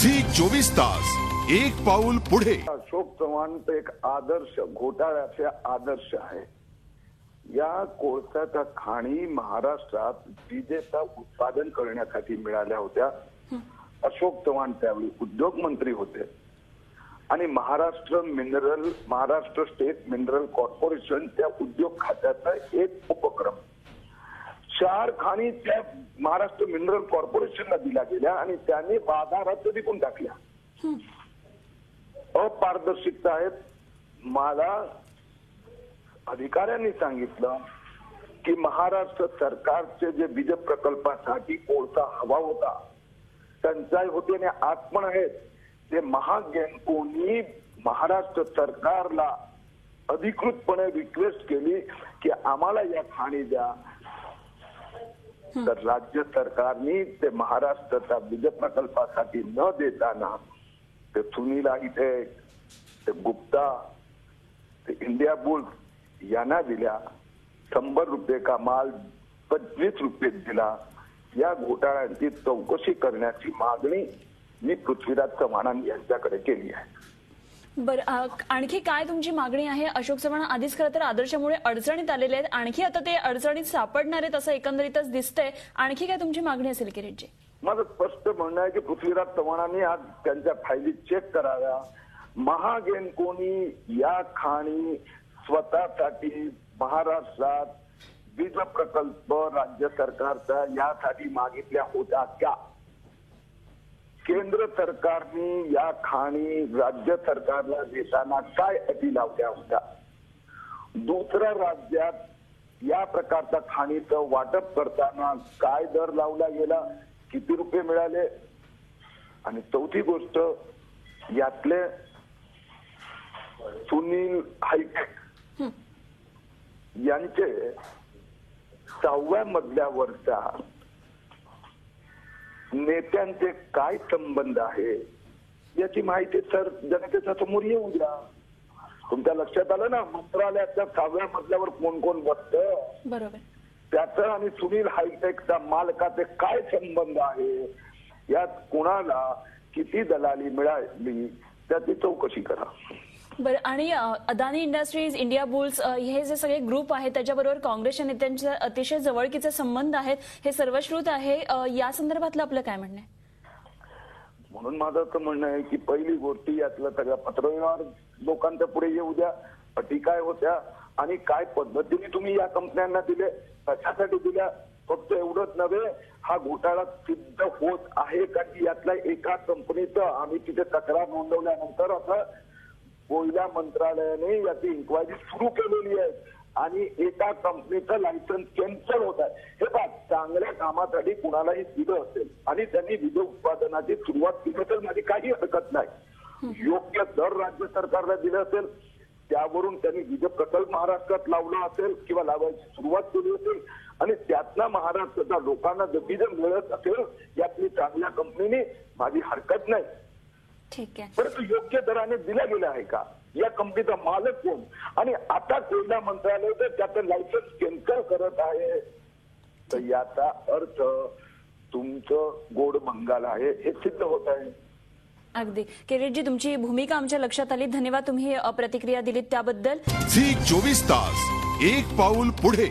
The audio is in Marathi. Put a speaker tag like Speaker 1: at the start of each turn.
Speaker 1: झी 24 तास एक पाऊल पुढे।
Speaker 2: अशोक चव्हाण एक आदर्श घोटाळ्याचे आदर्श आहे। या कोळसाच्या खाणी महाराष्ट्रात विजेचा उत्पादन करण्यासाठी मिळाल्या होत्या। अशोक चव्हाण त्यावेळी उद्योग मंत्री होते आणि महाराष्ट्र स्टेट मिनरल कॉर्पोरेशन त्या उद्योग खात्याचा एक उपक्रम 4 खाणी त्या महाराष्ट्र मिनरल कॉर्पोरेशनला दिल्या गेल्या आणि त्यांनी बाजारात विकून टाकल्या। अपारदर्शकता आहेत। मला अधिकाऱ्यांनी सांगितलं की महाराष्ट्र सरकारचे जे वीज प्रकल्पासाठी कोळसा हवा होता, टंचाई होती आणि आत्मन आहेत ते महागेनकोनी महाराष्ट्र सरकारला अधिकृतपणे रिक्वेस्ट केली की आम्हाला या खाणी द्या। तर राज्य सरकारने ते महाराष्ट्राच्या वीज प्रकल्पासाठी न देताना ते सुनील इथे ते गुप्ता ते इंडिया बुल्स यांना दिल्या। 100 रुपये का माल 25 रुपये दिला। या घोटाळ्यांची चौकशी करण्याची मागणी मी पृथ्वीराज चव्हाण यांच्याकडे केली आहे।
Speaker 3: बरं, आणखी काय तुमची मागणी आहे? अशोक चव्हाण आधीच खरं तर आदर्शमुळे अडचणीत आलेले आहेत, आणखी आता ते अडचणीत सापडणार आहेत असं एकंदरीतच दिसतंय। आणखी काय तुमची मागणी असेल किरीटजी?
Speaker 2: माझं स्पष्ट म्हणणं आहे की पृथ्वीराज चव्हाणांनी आज त्यांच्या फायली चेक कराव्या। महागेनकोनी या खाणी स्वतःसाठी महाराष्ट्रात वीज प्रकल्प राज्य सरकारचा यासाठी मागितल्या होत्या का? केंद्र सरकारने या खाणी राज्य सरकारला देताना काय अटी लावल्या होत्या? दुसऱ्या राज्यात या प्रकारच्या खाणीचं वाटप करताना काय दर लावला गेला, किती रुपये मिळाले? आणि चौथी गोष्ट, यातले सुनील हायटेक यांचे 6व्या मजल्यावरच्या नेत्यांचे काय संबंध आहे याची माहिती सर जनतेच्या समोर येऊ द्या। तुमच्या लक्षात आलं ना, मंत्रालयाच्या 6व्या मजल्यावर कोण कोण बसतं,
Speaker 3: बरोबर, त्याचं
Speaker 2: आणि सुनील हायटेकच्या मालकाचे काय संबंध आहे, यात कोणाला किती दलाली मिळाली त्याची चौकशी करा।
Speaker 3: बरं, आणि अदानी इंडस्ट्रीज, इंडिया बुल्स हे जे सगळे ग्रुप आहेत त्याच्याबरोबर काँग्रेसच्या नेत्यांचे अतिशय जवळकीचे संबंध आहेत, हे सर्वश्रुत आहे। या संदर्भातलं आपलं काय म्हणणं आहे?
Speaker 2: म्हणून माझं असं म्हणणं आहे की पहिली गोष्ट यातलं सगळ्या पत्रव्यवहार लोकांच्या पुढे येऊ द्या। अटी काय होत्या आणि काय पद्धतीने तुम्ही या कंपन्यांना दिले, कशासाठी दिल्या? फक्त एवढंच नव्हे, हा घोटाळा सिद्ध होत आहे का की यातल्या एका कंपनीचं आम्ही तिथे तक्रार नोंदवल्यानंतर असं कोयला मंत्रालयाने याची इन्क्वायरी सुरू केलेली आहे आणि एका कंपनीचं लायसन्स कॅन्सल होत आहे। हे पहा, चांगल्या कामासाठी कुणालाही दिलं असेल आणि त्यांनी वीज उत्पादनाची सुरुवात केली असेल, माझी काही हरकत नाही। योग्य दर राज्य सरकारला दिलं असेल, त्यावरून त्यांनी वीज प्रकल्प महाराष्ट्रात लावला असेल किंवा लावायची सुरुवात केली असेल आणि त्यातनं महाराष्ट्राच्या लोकांना जर वीज मिळत असेल यातली चांगल्या कंपनीने, माझी हरकत नाही।
Speaker 3: ठीक आहे,
Speaker 2: परंतु योग्य दराने दिला गेला आहे का? या कंपनीचा मालक कोण? आणि आता कोयला मंत्रालय त्याचं लायसन्स कॅन्सल करत आहे, तर याचा अर्थ तुमचं गोड बंगाल आहे हे सिद्ध होत आहे।
Speaker 3: अगदी किरीटजी, तुमची भूमिका आमच्या लक्षात आली, धन्यवाद तुम्ही प्रतिक्रिया दिलीत त्याबद्दल।
Speaker 1: झी 24 तास एक पाऊल पुढे।